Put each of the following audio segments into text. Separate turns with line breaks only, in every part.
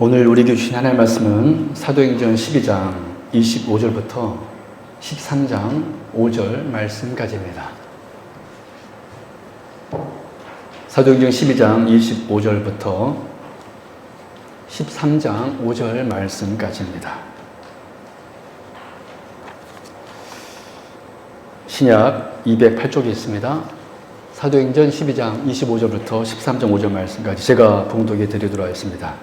오늘 우리에게 주신 하나님의 말씀은 사도행전 12장 25절부터 13장 5절 말씀까지입니다. 사도행전 12장 25절부터 13장 5절 말씀까지입니다. 신약 208쪽에 있습니다. 사도행전 12장 25절부터 13장 5절 말씀까지 제가 봉독해 드리도록 하겠습니다.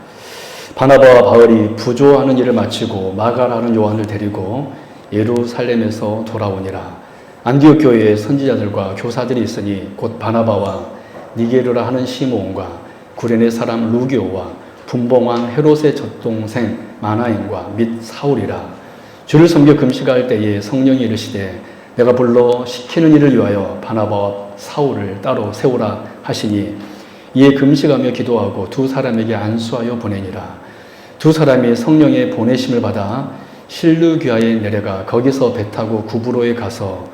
바나바와 바울이 부조하는 일을 마치고 마가라는 요한을 데리고 예루살렘에서 돌아오니라. 안디옥 교회에 선지자들과 교사들이 있으니 곧 바나바와 니게르라 하는 시므온과 구레네 사람 루기오와 분봉왕 헤롯의 젖동생 마나엔과 및 사울이라. 주를 섬겨 금식할 때에 성령이 이르시되 내가 불러 시키는 일을 위하여 바나바와 사울을 따로 세우라 하시니 이에 금식하며 기도하고 두 사람에게 안수하여 보내니라. 두 사람이 성령의 보내심을 받아 실루기아에 내려가 거기서 배 타고 구브로에 가서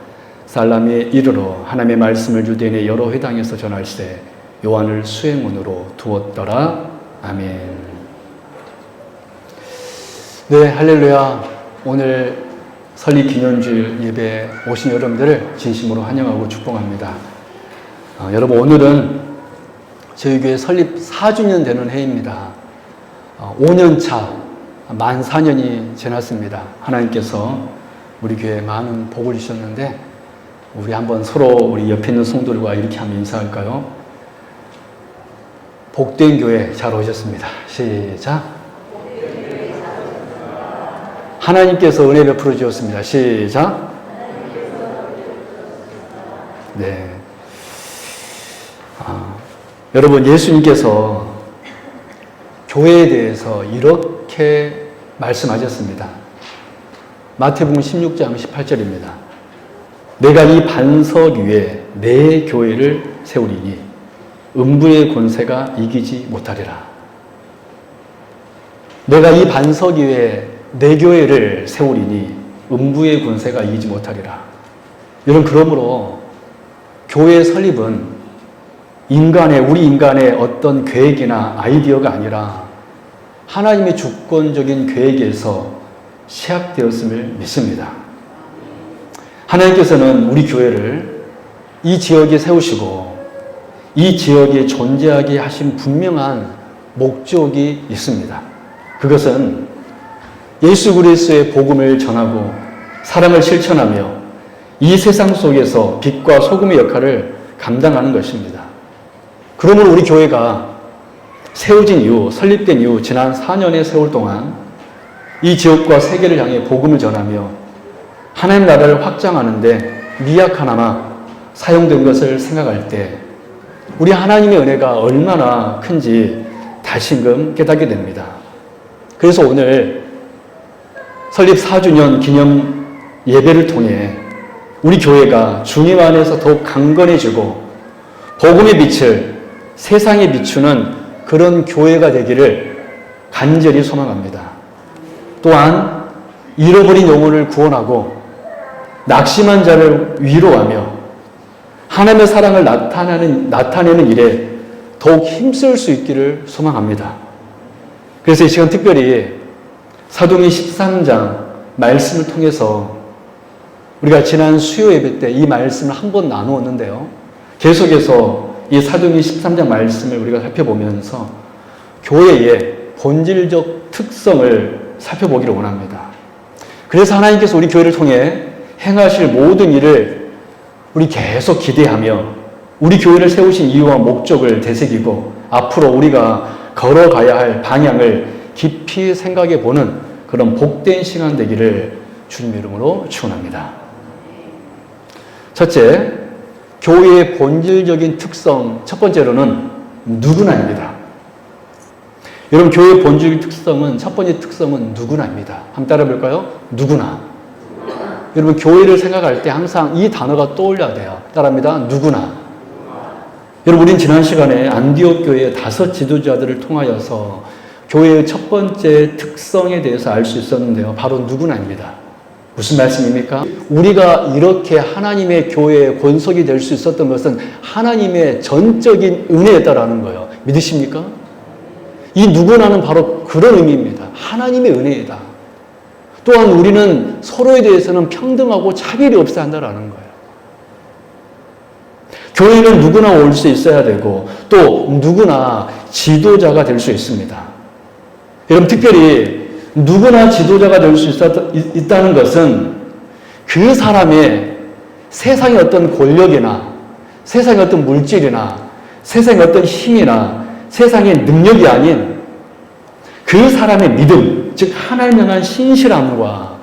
살람에 이르러 하나님의 말씀을 유대인의 여러 회당에서 전할세 요한을 수행문으로 두었더라. 아멘. 네, 할렐루야. 오늘 설립 기념주일 예배 오신 여러분들을 진심으로 환영하고 축복합니다. 여러분, 오늘은 저희 교회 설립 4주년 되는 해입니다. 5년차 만 4년이 지났습니다. 하나님께서 우리 교회에 많은 복을 주셨는데 우리 한번 서로 우리 옆에 있는 성도들과 이렇게 한번 인사할까요? 복된 교회 잘 오셨습니다. 시작. 하나님께서 은혜 베풀어 주셨습니다. 시작. 네. 여러분, 예수님께서 교회에 대해서 이렇게 말씀하셨습니다. 마태복음 16장 18절입니다. 내가 이 반석 위에 내 교회를 세우리니 음부의 권세가 이기지 못하리라. 내가 이 반석 위에 내 교회를 세우리니 음부의 권세가 이기지 못하리라. 여러분, 그러므로 교회 설립은 우리 인간의 어떤 계획이나 아이디어가 아니라 하나님의 주권적인 계획에서 시작되었음을 믿습니다. 하나님께서는 우리 교회를 이 지역에 세우시고 이 지역에 존재하게 하신 분명한 목적이 있습니다. 그것은 예수 그리스도의 복음을 전하고 사랑을 실천하며 이 세상 속에서 빛과 소금의 역할을 감당하는 것입니다. 그러므로 우리 교회가 세워진 이후, 설립된 이후 지난 4년의 세월 동안 이 지역과 세계를 향해 복음을 전하며 하나님 나라를 확장하는데 미약하나마 사용된 것을 생각할 때 우리 하나님의 은혜가 얼마나 큰지 다시금 깨닫게 됩니다. 그래서 오늘 설립 4주년 기념 예배를 통해 우리 교회가 주님 안에서 더욱 강건해지고 복음의 빛을 세상에 비추는 그런 교회가 되기를 간절히 소망합니다. 또한 잃어버린 영혼을 구원하고 낙심한 자를 위로하며 하나님의 사랑을 나타내는 일에 더욱 힘쓸 수 있기를 소망합니다. 그래서 이 시간 특별히 사도행전 13장 말씀을 통해서 우리가 지난 수요 예배 때 이 말씀을 한번 나누었는데요. 계속해서 이 사도행전 13장 말씀을 우리가 살펴보면서 교회의 본질적 특성을 살펴보기를 원합니다. 그래서 하나님께서 우리 교회를 통해 행하실 모든 일을 우리 계속 기대하며 우리 교회를 세우신 이유와 목적을 되새기고 앞으로 우리가 걸어가야 할 방향을 깊이 생각해 보는 그런 복된 시간 되기를 주님 이름으로 축원합니다. 첫째, 교회의 본질적인 특성, 첫 번째로는 누구나입니다. 여러분, 교회의 본질적인 특성은, 첫 번째 특성은 누구나입니다. 한번 따라 볼까요? 누구나. 여러분, 교회를 생각할 때 항상 이 단어가 떠올려야 돼요. 따라합니다. 누구나. 여러분, 우린 지난 시간에 안디옥 교회의 5 지도자들을 통하여서 교회의 첫 번째 특성에 대해서 알 수 있었는데요. 바로 누구나입니다. 무슨 말씀입니까? 우리가 이렇게 하나님의 교회의 권속이 될 수 있었던 것은 하나님의 전적인 은혜였다라는 거예요. 믿으십니까? 이 누구나는 바로 그런 의미입니다. 하나님의 은혜이다. 또한 우리는 서로에 대해서는 평등하고 차별이 없어야 한다는 거예요. 교회는 누구나 올 수 있어야 되고 또 누구나 지도자가 될 수 있습니다. 여러분, 특별히 누구나 지도자가 될 수 있다는 것은 그 사람의 세상의 어떤 권력이나 세상의 어떤 물질이나 세상의 어떤 힘이나 세상의 능력이 아닌 그 사람의 믿음, 즉 하나님을 향한 신실함과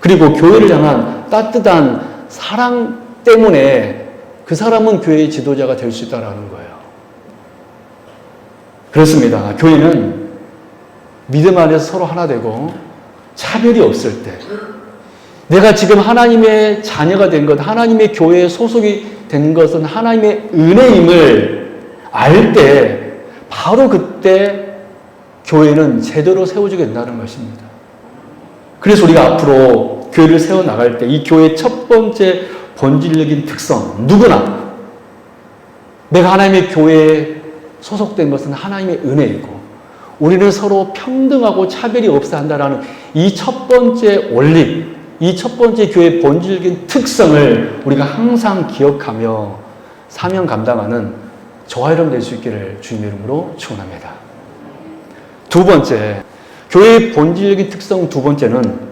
그리고 교회를 향한 따뜻한 사랑 때문에 그 사람은 교회의 지도자가 될 수 있다는 거예요. 그렇습니다. 교회는 믿음 안에서 서로 하나 되고 차별이 없을 때, 내가 지금 하나님의 자녀가 된 것, 하나님의 교회에 소속이 된 것은 하나님의 은혜임을 알 때 바로 그때 교회는 제대로 세워지게 된다는 것입니다. 그래서 우리가 앞으로 교회를 세워나갈 때 이 교회의 첫 번째 본질적인 특성, 누구나 내가 하나님의 교회에 소속된 것은 하나님의 은혜이고 우리는 서로 평등하고 차별이 없어야 한다는 이 첫 번째 원리, 이 첫 번째 교회의 본질적인 특성을 우리가 항상 기억하며 사명 감당하는 저와 여러분 될 수 있기를 주님의 이름으로 축원합니다. 두 번째, 교회의 본질적인 특성 두 번째는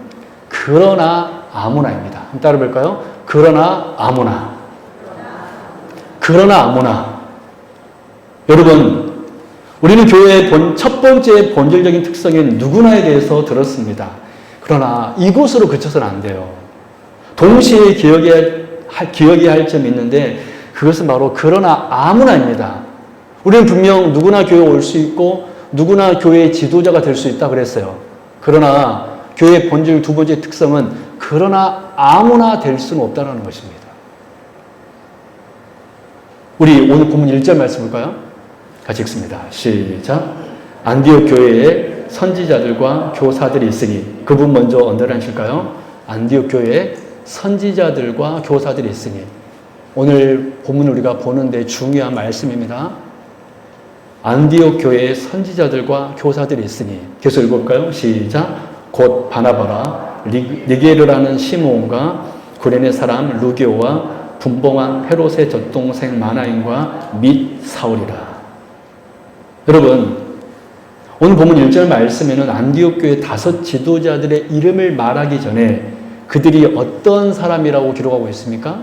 그러나 아무나입니다. 한번 따라 볼까요? 그러나 아무나. 그러나 아무나. 여러분, 우리는 교회의 첫 번째 본질적인 특성인 누구나에 대해서 들었습니다. 그러나 이곳으로 그쳐서는 안 돼요. 동시에 기억해야 할 점이 있는데 그것은 바로 그러나 아무나입니다. 우리는 분명 누구나 교회에 올 수 있고 누구나 교회의 지도자가 될 수 있다 그랬어요. 그러나 교회의 본질 두 번째 특성은 그러나 아무나 될 수는 없다는 것입니다. 우리 오늘 본문 1절 말씀 볼까요? 같이 읽습니다. 시작. 안디옥 교회에 선지자들과 교사들이 있으니, 그분 먼저 언더라인실까요? 안디옥 교회에 선지자들과 교사들이 있으니. 오늘 본문 우리가 보는데 중요한 말씀입니다. 안디옥 교회에 선지자들과 교사들이 있으니. 계속 읽어볼까요? 시작. 곧 바나바라, 니게르라는 시므온과 구레네 사람 루기오와 분봉한 헤롯의 젖동생 마나인과 및 사울이라. 여러분, 오늘 본문 1절 말씀에는 안디옥 교회 5 지도자들의 이름을 말하기 전에 그들이 어떤 사람이라고 기록하고 있습니까?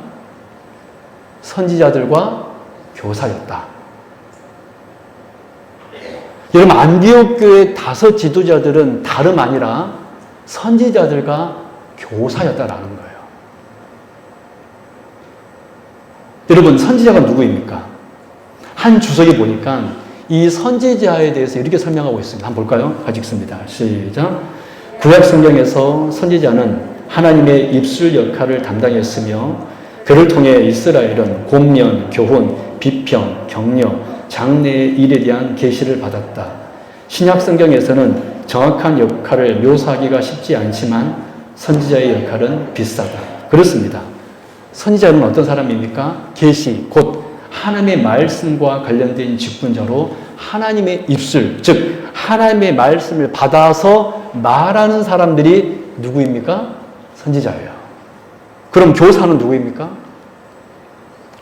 선지자들과 교사였다. 여러분, 안디옥 교회 5 지도자들은 다름 아니라 선지자들과 교사였다라는 거예요. 여러분, 선지자가 누구입니까? 한 주석에 보니까 이 선지자에 대해서 이렇게 설명하고 있습니다. 한번 볼까요? 같이 읽습니다. 시작. 구약 성경에서 선지자는 하나님의 입술 역할을 담당했으며 그를 통해 이스라엘은 권면, 교훈, 비평, 격려, 장래의 일에 대한 계시를 받았다. 신약 성경에서는 정확한 역할을 묘사하기가 쉽지 않지만 선지자의 역할은 비슷하다. 그렇습니다. 선지자는 어떤 사람입니까? 계시, 곧 하나님의 말씀과 관련된 직분자로 하나님의 입술, 즉 하나님의 말씀을 받아서 말하는 사람들이 누구입니까? 선지자예요. 그럼 교사는 누구입니까?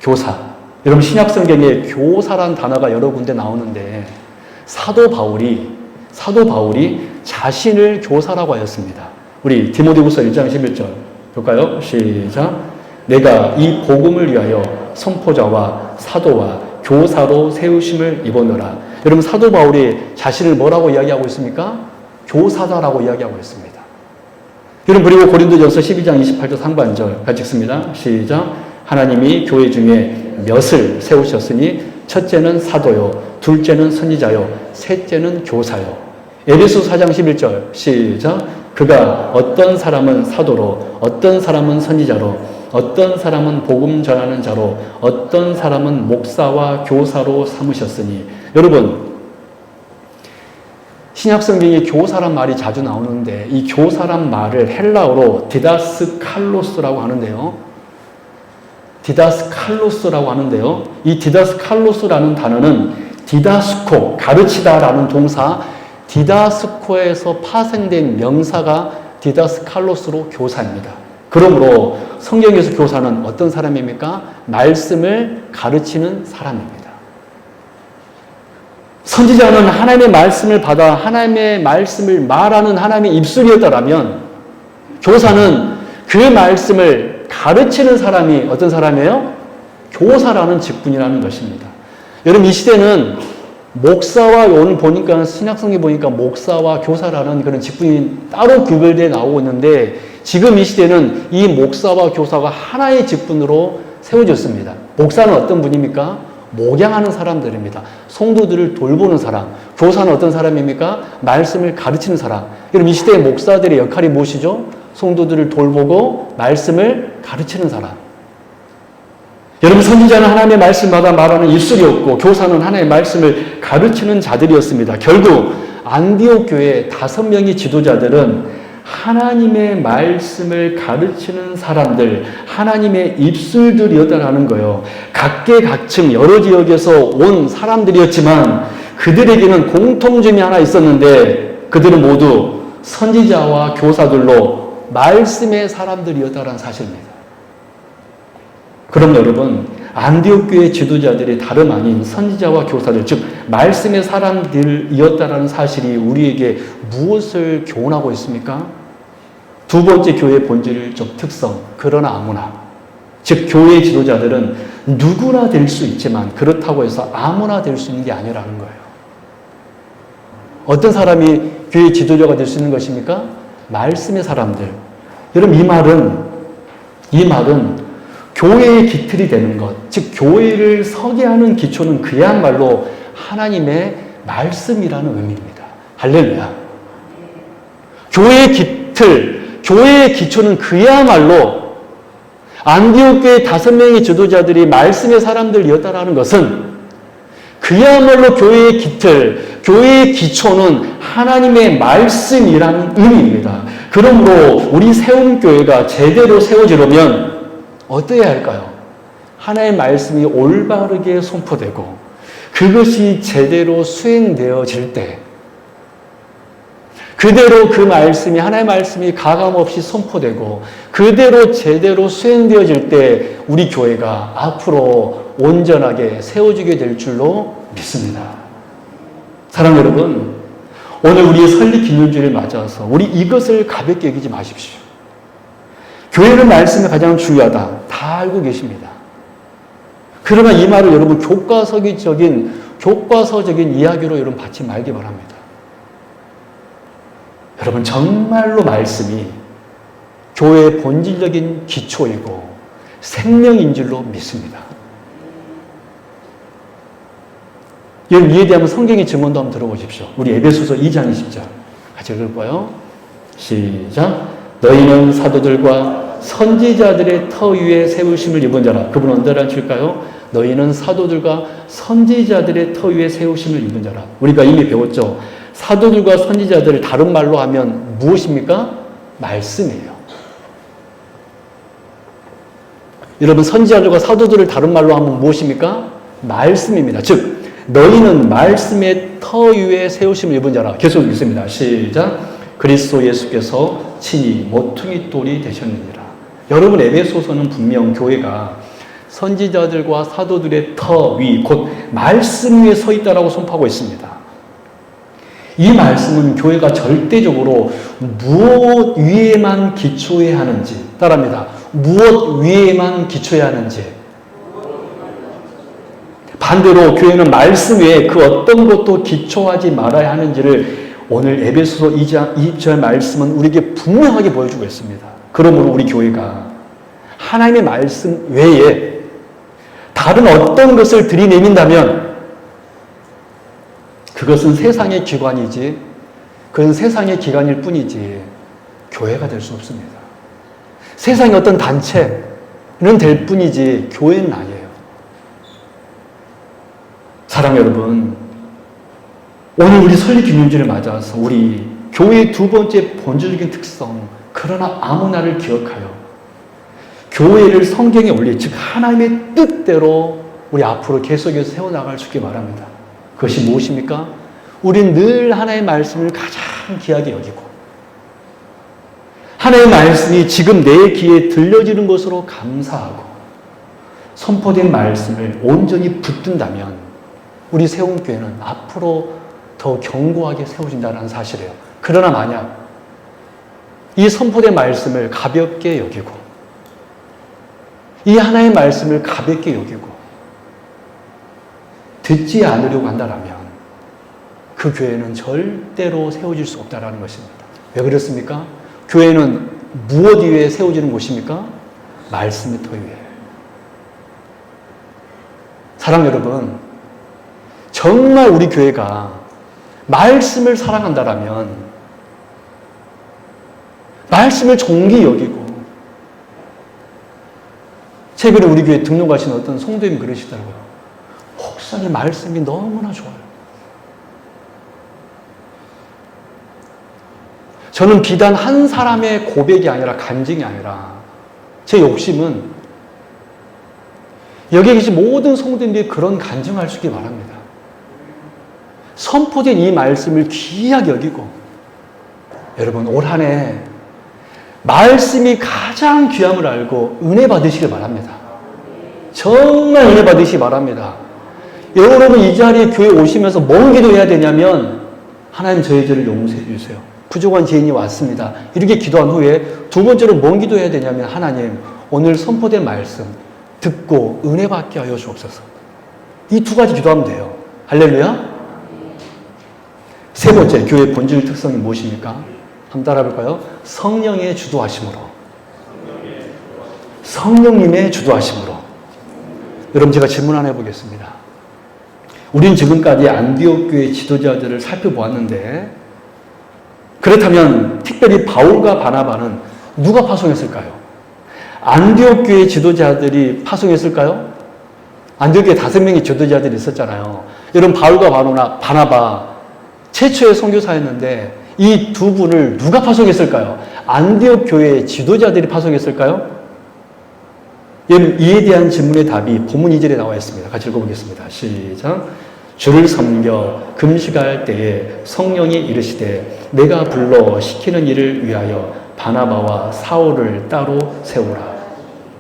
교사. 여러분, 신약 성경에 교사란 단어가 여러 군데 나오는데 사도 바울이 자신을 교사라고 하였습니다. 우리 디모데후서 1장 11절 볼까요? 시작. 내가 이 복음을 위하여 선포자와 사도와 교사로 세우심을 입었노라. 여러분, 사도 바울이 자신을 뭐라고 이야기하고 있습니까? 교사다라고 이야기하고 있습니다. 여러분, 그리고 고린도전서 12장 28절 상반절 같이 읽습니다. 시작. 하나님이 교회 중에 몇을 세우셨으니 첫째는 사도요, 둘째는 선지자요, 셋째는 교사요. 에베소 4장 11절 시작. 그가 어떤 사람은 사도로, 어떤 사람은 선지자로, 어떤 사람은 복음 전하는 자로, 어떤 사람은 목사와 교사로 삼으셨으니. 여러분, 신약 성경에 교사란 말이 자주 나오는데 이 교사란 말을 헬라어로 디다스칼로스라고 하는데요. 디다스칼로스라고 하는데요. 이 디다스칼로스라는 단어는 디다스코, 가르치다라는 동사 디다스코에서 파생된 명사가 디다스칼로스로 교사입니다. 그러므로 성경에서 교사는 어떤 사람입니까? 말씀을 가르치는 사람입니다. 선지자는 하나님의 말씀을 받아 하나님의 말씀을 말하는 하나님의 입술이었다라면 교사는 그 말씀을 가르치는 사람이 어떤 사람이에요? 교사라는 직분이라는 것입니다. 여러분 이 시대는 목사와 오늘 보니까 신약성경 보니까 목사와 교사라는 그런 직분이 따로 구별되어 나오고 있는데 지금 이 시대는 이 목사와 교사가 하나의 직분으로 세워졌습니다. 목사는 어떤 분입니까? 목양하는 사람들입니다. 성도들을 돌보는 사람. 교사는 어떤 사람입니까? 말씀을 가르치는 사람. 여러분 이 시대의 목사들의 역할이 무엇이죠? 성도들을 돌보고 말씀을 가르치는 사람. 여러분 선지자는 하나님의 말씀마다 말하는 입술이었고 교사는 하나님의 말씀을 가르치는 자들이었습니다. 결국 안디옥 교회의 5명의 지도자들은 하나님의 말씀을 가르치는 사람들, 하나님의 입술들이었다는 거예요. 각계각층 여러 지역에서 온 사람들이었지만 그들에게는 공통점이 하나 있었는데 그들은 모두 선지자와 교사들로 말씀의 사람들이었다는 사실입니다. 그럼 여러분 안디옥 교회 지도자들이 다름 아닌 선지자와 교사들 즉 말씀의 사람들이었다는 사실이 우리에게 무엇을 교훈하고 있습니까? 두 번째 교회의 본질적 특성 그러나 아무나 즉 교회의 지도자들은 누구나 될 수 있지만 그렇다고 해서 아무나 될 수 있는 게 아니라는 거예요. 어떤 사람이 교회의 지도자가 될 수 있는 것입니까? 말씀의 사람들. 여러분 이 말은 교회의 기틀이 되는 것, 즉 교회를 서게 하는 기초는 그야말로 하나님의 말씀이라는 의미입니다. 할렐루야. 교회의 기틀, 교회의 기초는 그야말로 안디옥 교회 5명의 지도자들이 말씀의 사람들이었다라는 것은 그야말로 교회의 기틀, 교회의 기초는 하나님의 말씀이라는 의미입니다. 그러므로 우리 세움교회가 제대로 세워지려면 어떠해야 할까요? 하나님의 말씀이 올바르게 선포되고 그것이 제대로 수행되어질 때 그대로 그 말씀이 하나님의 말씀이 가감없이 선포되고 그대로 제대로 수행되어질 때 우리 교회가 앞으로 온전하게 세워지게 될 줄로 믿습니다. 사랑하는 여러분, 오늘 우리의 설립 기념주를 맞아서 우리 이것을 가볍게 여기지 마십시오. 교회는 말씀이 가장 중요하다. 다 알고 계십니다. 그러나 이 말을 여러분 교과서적인 이야기로 여러분 받지 말기 바랍니다. 여러분 정말로 말씀이 교회의 본질적인 기초이고 생명인 줄로 믿습니다. 여러분 이에 대한 성경의 증언도 한번 들어보십시오. 우리 에베소서 2장 20절 같이 읽을까요? 시작. 너희는 사도들과 선지자들의 터 위에 세우심을 입은 자라. 그분은 언제라 칠까요? 너희는 사도들과 선지자들의 터 위에 세우심을 입은 자라. 우리가 이미 배웠죠. 사도들과 선지자들을 다른 말로 하면 무엇입니까? 말씀이에요. 여러분 선지자들과 사도들을 다른 말로 하면 무엇입니까? 말씀입니다. 즉 너희는 말씀의 터 위에 세우심을 입은 자라. 계속 읽습니다. 시작. 그리스도 예수께서 친히 모퉁이 돌이 되셨느니라. 여러분 에베소서는 분명 교회가 선지자들과 사도들의 터 위, 곧 말씀 위에 서 있다라고 선포하고 있습니다. 이 말씀은 교회가 절대적으로 무엇 위에만 기초해야 하는지 따라합니다. 무엇 위에만 기초해야 하는지 반대로 교회는 말씀 외에 그 어떤 것도 기초하지 말아야 하는지를 오늘 에베소서 2장 20절 말씀은 우리에게 분명하게 보여주고 있습니다. 그러므로 우리 교회가 하나님의 말씀 외에 다른 어떤 것을 들이내민다면 그것은 세상의 기관이지 그건 세상의 기관일 뿐이지 교회가 될 수 없습니다. 세상의 어떤 단체는 될 뿐이지 교회는 아니에요. 사랑 여러분, 오늘 우리 설립 기념주를 맞아서 우리 교회의 두 번째 본질적인 특성, 그러나 아무나를 기억하여 교회를 성경에 올리, 즉 하나님의 뜻대로 우리 앞으로 계속해서 세워나갈 수 있게 바랍니다. 그것이 무엇입니까? 우린 늘 하나님의 말씀을 가장 귀하게 여기고 하나님의 말씀이 지금 내 귀에 들려지는 것으로 감사하고 선포된 말씀을 온전히 붙든다면 우리 세움교회는 앞으로 더 견고하게 세워진다는 사실이에요. 그러나 만약 이 선포된 말씀을 가볍게 여기고 이 하나님의 말씀을 가볍게 여기고 듣지 않으려고 한다면 그 교회는 절대로 세워질 수 없다는 것입니다. 왜 그렇습니까? 교회는 무엇 위에 세워지는 곳입니까? 말씀의 터 위에. 사랑 여러분, 정말 우리 교회가 말씀을 사랑한다면 말씀을 존귀 여기고 최근에 우리 교회 등록하신 어떤 성도님이 그러시더라고요. 목사님 말씀이 너무나 좋아요. 저는 비단 한 사람의 고백이 아니라 간증이 아니라 제 욕심은 여기 계신 모든 성도님들이 그런 간증할 수 있길 바랍니다. 선포된 이 말씀을 귀하게 여기고 여러분 올 한 해 말씀이 가장 귀함을 알고 은혜 받으시길 바랍니다. 정말 은혜 받으시기 바랍니다. 여러분 이 자리에 교회 오시면서 뭔 기도해야 되냐면 하나님 저희 죄를 용서해 주세요. 부족한 죄인이 왔습니다. 이렇게 기도한 후에 두 번째로 뭔 기도해야 되냐면 하나님 오늘 선포된 말씀 듣고 은혜 받게 하여 주옵소서. 이 두 가지 기도하면 돼요. 할렐루야. 세 번째 교회의 본질 특성이 무엇입니까? 한번 따라 볼까요? 성령의 주도하심으로. 성령님의 주도하심으로. 여러분 제가 질문 하나 해보겠습니다. 우린 지금까지 안디옥 교회 지도자들을 살펴보았는데 그렇다면 특별히 바울과 바나바는 누가 파송했을까요? 안디옥 교회 지도자들이 파송했을까요? 안디옥 교회 5명의 지도자들이 있었잖아요. 여러분 바울과 바나바 최초의 선교사였는데 이 두 분을 누가 파송했을까요? 안디옥 교회의 지도자들이 파송했을까요? 여러분 이에 대한 질문의 답이 본문 2절에 나와 있습니다. 같이 읽어보겠습니다. 시작. 주를 섬겨 금식할 때에 성령이 이르시되 내가 불러 시키는 일을 위하여 바나바와 사울을 따로 세우라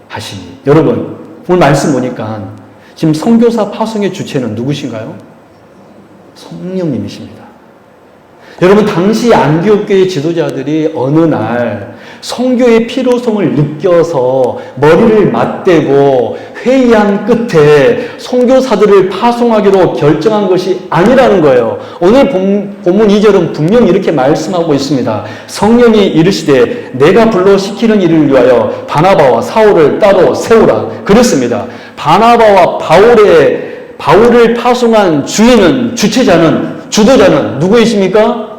하시니. 여러분 오늘 말씀 보니까 지금 선교사 파송의 주체는 누구신가요? 성령님이십니다. 여러분 당시 안디옥 교회 지도자들이 어느 날 선교의 필요성을 느껴서 머리를 맞대고 회의한 끝에 선교사들을 파송하기로 결정한 것이 아니라는 거예요. 오늘 본문 2절은 분명히 이렇게 말씀하고 있습니다. 성령이 이르시되 내가 불러 시키는 일을 위하여 바나바와 사울을 따로 세우라 그랬습니다. 바나바와 바울을 파송한 주인은 주도자는 누구이십니까?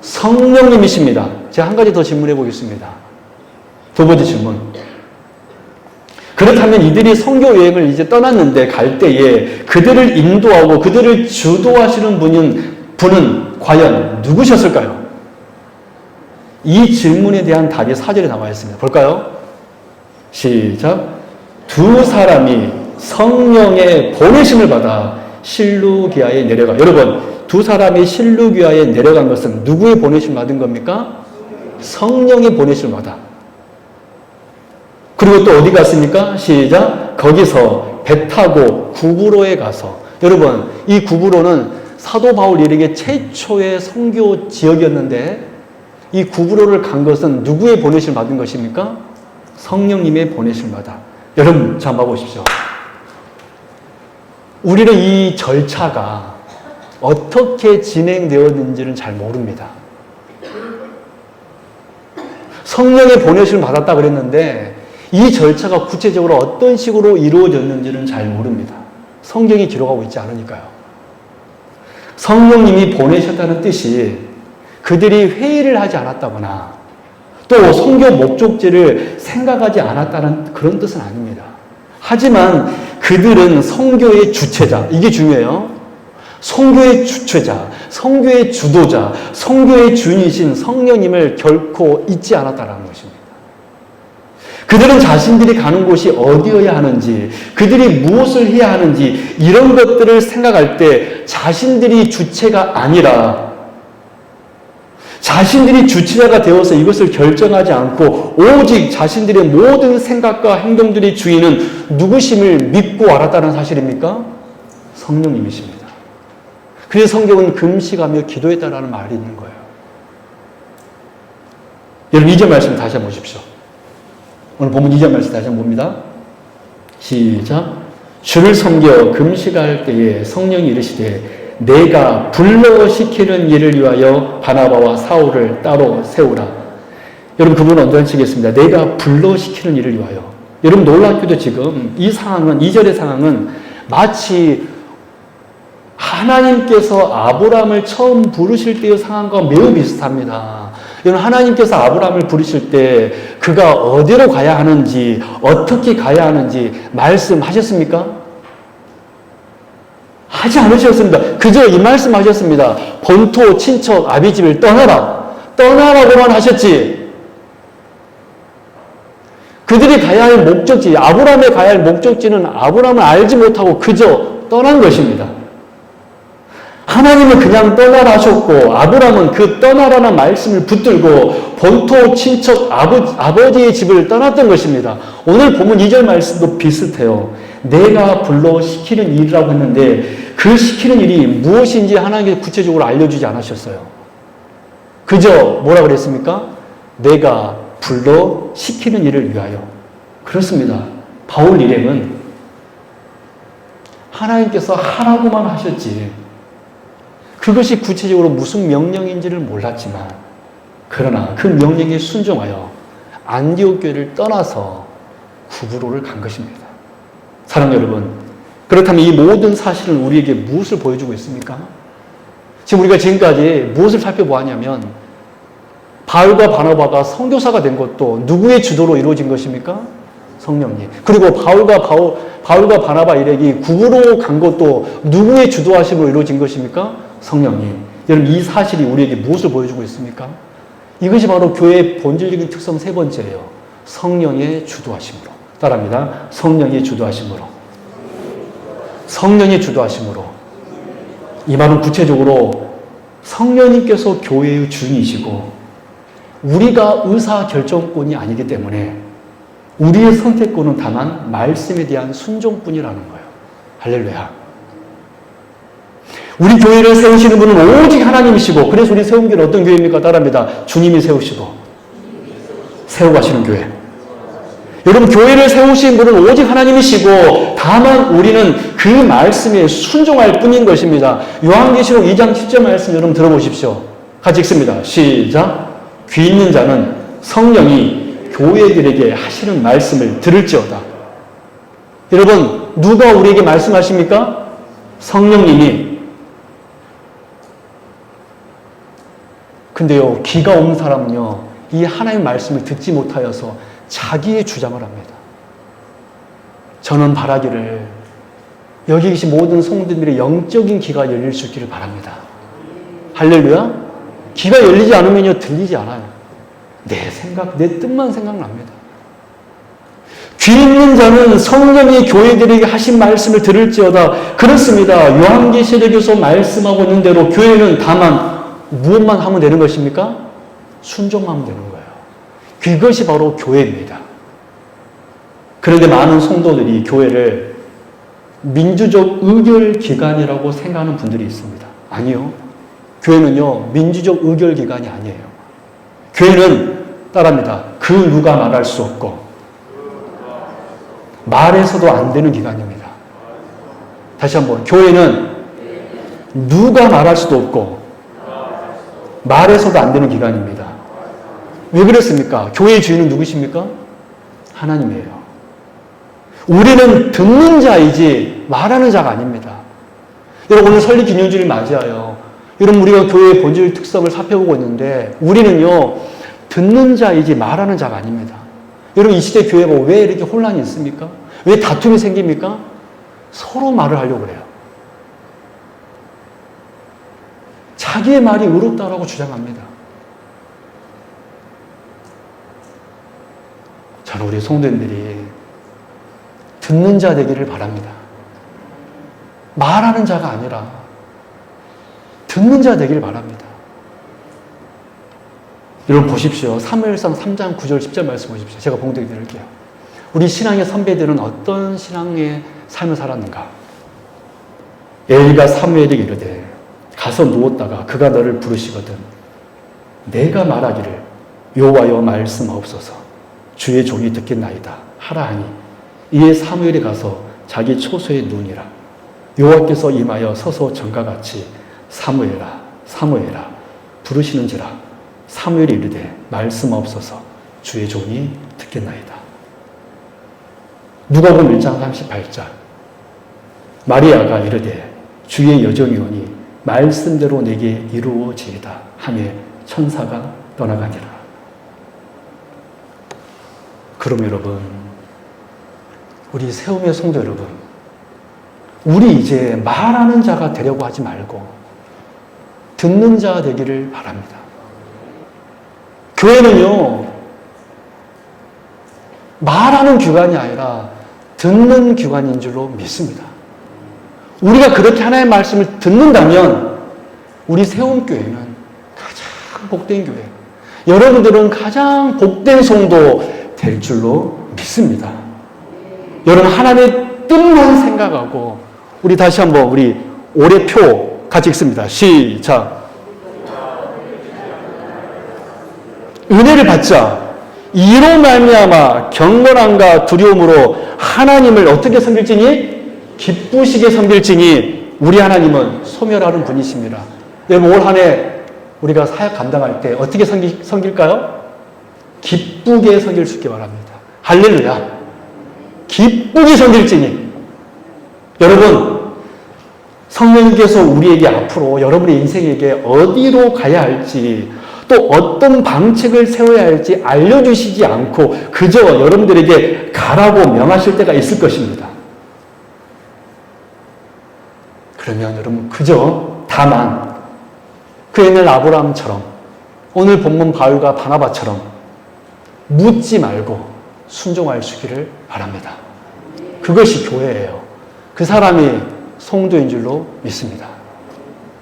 성령님이십니다. 제가 한 가지 더 질문해 보겠습니다. 두 번째 질문. 그렇다면 이들이 선교 여행을 이제 떠났는데 갈 때에 그들을 인도하고 그들을 주도하시는 분은 과연 누구셨을까요? 이 질문에 대한 답이 4절에 나와 있습니다. 볼까요? 시작. 두 사람이 성령의 보내심을 받아 실루기아에 내려가. 여러분 두 사람이 실루기아에 내려간 것은 누구의 보내심을 받은 겁니까? 성령의 보내심을 받아. 그리고 또 어디 갔습니까? 시작. 거기서 배 타고 구브로에 가서. 여러분 이 구브로는 사도 바울 일에게 최초의 선교 지역이었는데 이 구브로를 간 것은 누구의 보내심을 받은 것입니까? 성령님의 보내심을 받아. 여러분 자 한번 보십시오. 우리는 이 절차가 어떻게 진행되었는지는 잘 모릅니다. 성령의 보내심을 받았다 그랬는데 이 절차가 구체적으로 어떤 식으로 이루어졌는지는 잘 모릅니다. 성경이 기록하고 있지 않으니까요. 성령님이 보내셨다는 뜻이 그들이 회의를 하지 않았다거나 또 선교 목적지를 생각하지 않았다는 그런 뜻은 아닙니다. 하지만 그들은 선교의 주체자, 이게 중요해요. 선교의 주체자, 선교의 주도자, 선교의 주인이신 성령님을 결코 잊지 않았다는 것입니다. 그들은 자신들이 가는 곳이 어디여야 하는지, 그들이 무엇을 해야 하는지 이런 것들을 생각할 때 자신들이 주체가 아니라 자신들이 주체자가 되어서 이것을 결정하지 않고 오직 자신들의 모든 생각과 행동들의 주인은 누구심을 믿고 알았다는 사실입니까? 성령님이십니다. 그래서 성경은 금식하며 기도했다라는 말이 있는 거예요. 여러분 2절 말씀 다시 한번 보십시오. 오늘 본문 2절 말씀 다시 한번 봅니다. 시작. 주를 섬겨 금식할 때에 성령이 이르시되 내가 불러시키는 일을 위하여 바나바와 사울을 따로 세우라. 여러분 그분은 언제치겠습니다. 내가 불러시키는 일을 위하여. 여러분 놀랍게도 지금 이 상황은 2절의 상황은 마치 하나님께서 아브라함을 처음 부르실 때의 상황과 매우 비슷합니다. 여러분 하나님께서 아브라함을 부르실 때 그가 어디로 가야 하는지 어떻게 가야 하는지 말씀하셨습니까? 하지 않으셨습니다. 그저 이 말씀하셨습니다. 본토 친척 아비집을 떠나라. 떠나라고만 하셨지. 그들이 가야 할 목적지, 아브라함이 가야 할 목적지는 아브라함을 알지 못하고 그저 떠난 것입니다. 하나님은 그냥 떠나라 하셨고 아브라함은 그 떠나라는 말씀을 붙들고 본토 친척 아버지의 집을 떠났던 것입니다. 오늘 본문 2절 말씀도 비슷해요. 내가 불러 시키는 일이라고 했는데 그 시키는 일이 무엇인지 하나님께서 구체적으로 알려주지 않으셨어요. 그저 뭐라 그랬습니까? 내가 불러 시키는 일을 위하여. 그렇습니다. 바울 일행은 하나님께서 하라고만 하셨지 그것이 구체적으로 무슨 명령인지를 몰랐지만 그러나 그 명령에 순종하여 안디옥 교회를 떠나서 구브로를 간 것입니다. 사랑하는 여러분, 그렇다면 이 모든 사실은 우리에게 무엇을 보여주고 있습니까? 지금 우리가 지금까지 무엇을 살펴보았냐면 바울과 바나바가 선교사가 된 것도 누구의 주도로 이루어진 것입니까? 성령님. 그리고 바울과 바나바 일행이 구브로 간 것도 누구의 주도하심으로 이루어진 것입니까? 성령님. 여러분 이 사실이 우리에게 무엇을 보여주고 있습니까? 이것이 바로 교회의 본질적인 특성 세 번째예요. 성령의 주도하심으로. 따라합니다. 성령의 주도하심으로. 성령의 주도하심으로. 이 말은 구체적으로 성령님께서 교회의 주인이시고 우리가 의사결정권이 아니기 때문에 우리의 선택권은 다만 말씀에 대한 순종뿐이라는 거예요. 할렐루야. 우리 교회를 세우시는 분은 오직 하나님이시고 그래서 우리 세운 교회는 어떤 교회입니까? 따라합니다. 주님이 세우시고 세워가시는 교회. 여러분 교회를 세우신 분은 오직 하나님이시고 다만 우리는 그 말씀에 순종할 뿐인 것입니다. 요한계시록 2장 10절 말씀 여러분 들어보십시오. 같이 읽습니다. 시작. 귀 있는 자는 성령이 교회들에게 하시는 말씀을 들을지어다. 여러분 누가 우리에게 말씀하십니까? 성령님이. 근데요 귀가 없는 사람은요 이 하나님의 말씀을 듣지 못하여서 자기의 주장을 합니다. 저는 바라기를 여기 계신 모든 성도들의 영적인 귀가 열릴 수 있기를 바랍니다. 할렐루야. 귀가 열리지 않으면요 들리지 않아요. 내 생각, 내 뜻만 생각납니다. 귀 있는 자는 성령이 교회들에게 하신 말씀을 들을지어다. 그렇습니다. 요한계시록에서 말씀하고 있는 대로 교회는 다만 무엇만 하면 되는 것입니까? 순종하면 되는 거예요. 그것이 바로 교회입니다. 그런데 많은 성도들이 교회를 민주적 의결기관이라고 생각하는 분들이 있습니다. 아니요. 교회는요, 민주적 의결기관이 아니에요. 교회는 따라합니다. 그 누가 말할 수 없고, 말해서도 안 되는 기관입니다. 다시 한번. 교회는 누가 말할 수도 없고, 말해서도 안 되는 기관입니다. 왜 그랬습니까? 교회의 주인은 누구십니까? 하나님이에요. 우리는 듣는 자이지 말하는 자가 아닙니다. 여러분 오늘 설립 기념주를 맞이하여 여러분 우리가 교회의 본질 특성을 살펴보고 있는데 우리는요 듣는 자이지 말하는 자가 아닙니다. 여러분 이 시대 교회가 왜 이렇게 혼란이 있습니까? 왜 다툼이 생깁니까? 서로 말을 하려고 그래요. 자기의 말이 옳다라고 주장합니다. 저는 우리 성도님들이 듣는 자 되기를 바랍니다. 말하는 자가 아니라 듣는 자 되기를 바랍니다. 여러분 보십시오. 사무엘상 3장 9절 10절 말씀 보십시오. 제가 봉독해 드릴게요. 우리 신앙의 선배들은 어떤 신앙의 삶을 살았는가? 엘리가 사무엘에게 이르되 가서 누웠다가 그가 너를 부르시거든 내가 말하기를 여호와여 말씀하옵소서 주의 종이 듣겠나이다 하라 하니 이에 사무엘이 가서 자기 초소에 누우니라. 여호와께서 임하여 서서 전과 같이 사무엘아 사무엘아 부르시는지라. 사무엘이 이르되 말씀하옵소서 주의 종이 듣겠나이다. 누가복음 1장 38절 마리아가 이르되 주의 여정이오니 말씀대로 내게 이루어지이다 하며 천사가 떠나가니라. 그럼 여러분, 우리 세움의 성도 여러분, 우리 이제 말하는 자가 되려고 하지 말고 듣는 자 되기를 바랍니다. 교회는요, 말하는 기관이 아니라 듣는 기관인 줄로 믿습니다. 우리가 그렇게 하나님의 말씀을 듣는다면 우리 세움교회는 가장 복된 교회, 여러분들은 가장 복된 성도 될 줄로 믿습니다. 여러분 하나님의 뜻만 생각하고 우리 다시 한번 우리 올해표 같이 읽습니다. 시작. 은혜를 받자 이로 말미암아 경건함과 두려움으로 하나님을 어떻게 섬길지니 기쁘시게 섬길지니 우리 하나님은 소멸하는 분이십니다. 여러분 올 한 해 우리가 사역 감당할 때 어떻게 섬길까요? 기쁘게 섬길 수 있게 바랍니다. 할렐루야. 기쁘게 섬길지니. 여러분 성령께서 우리에게 앞으로 여러분의 인생에게 어디로 가야 할지 또 어떤 방책을 세워야 할지 알려주시지 않고 그저 여러분들에게 가라고 명하실 때가 있을 것입니다. 그러면 여러분 그저 다만 그 옛날 아브라함처럼 오늘 본문 바울과 바나바처럼 묻지 말고 순종할 수 있기를 바랍니다. 그것이 교회예요. 그 사람이 성도인 줄로 믿습니다.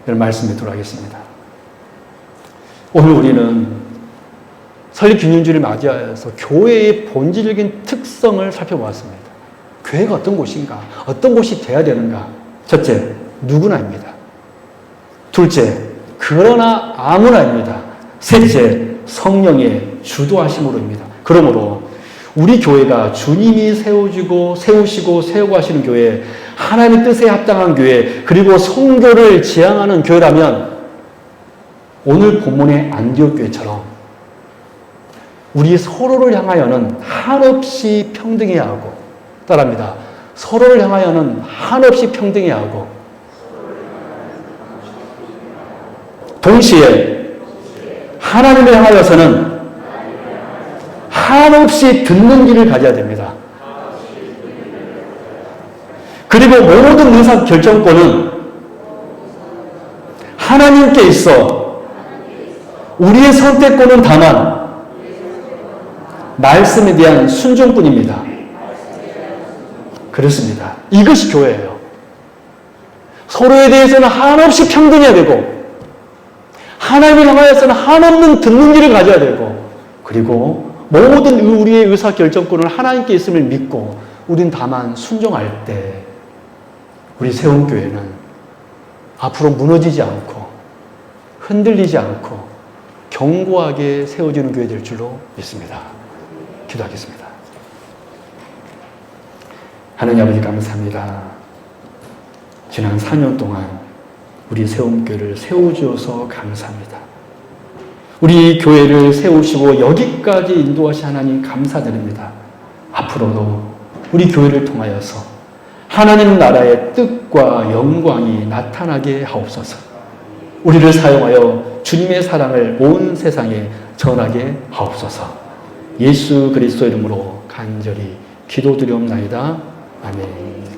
여러분 말씀 뵙도록 하겠습니다. 오늘 우리는 설립기념주를 맞이하여서 교회의 본질적인 특성을 살펴보았습니다. 교회가 어떤 곳인가? 어떤 곳이 돼야 되는가? 첫째, 누구나입니다. 둘째, 그러나 아무나입니다. 셋째, 성령의 주도하심으로입니다. 그러므로 우리 교회가 주님이 세우시고 세우고 하시는 교회, 하나님의 뜻에 합당한 교회, 그리고 성교를 지향하는 교회라면 오늘 본문의 안디옥 교회처럼 우리 서로를 향하여는 한없이 평등해야 하고, 따라합니다. 서로를 향하여는 한없이 평등해야 하고, 동시에 하나님을 향하여서는 한없이 듣는 길을 가져야 됩니다. 그리고 모든 의사 결정권은 하나님께 있어 우리의 선택권은 다만 말씀에 대한 순종뿐입니다. 그렇습니다. 이것이 교회예요. 서로에 대해서는 한없이 평등해야 되고 하나님을 향하여서는 한없는 듣는 길을 가져야 되고 그리고 모든 우리의 의사결정권은 하나님께 있음을 믿고 우린 다만 순종할 때 우리 세움교회는 앞으로 무너지지 않고 흔들리지 않고 견고하게 세워지는 교회 될 줄로 믿습니다. 기도하겠습니다. 하나님 아버지 감사합니다. 지난 4년 동안 우리 세움교회를 세워주셔서 감사합니다. 우리 교회를 세우시고 여기까지 인도하신 하나님 감사드립니다. 앞으로도 우리 교회를 통하여서 하나님 나라의 뜻과 영광이 나타나게 하옵소서. 우리를 사용하여 주님의 사랑을 온 세상에 전하게 하옵소서. 예수 그리스도 이름으로 간절히 기도드리옵나이다. 아멘.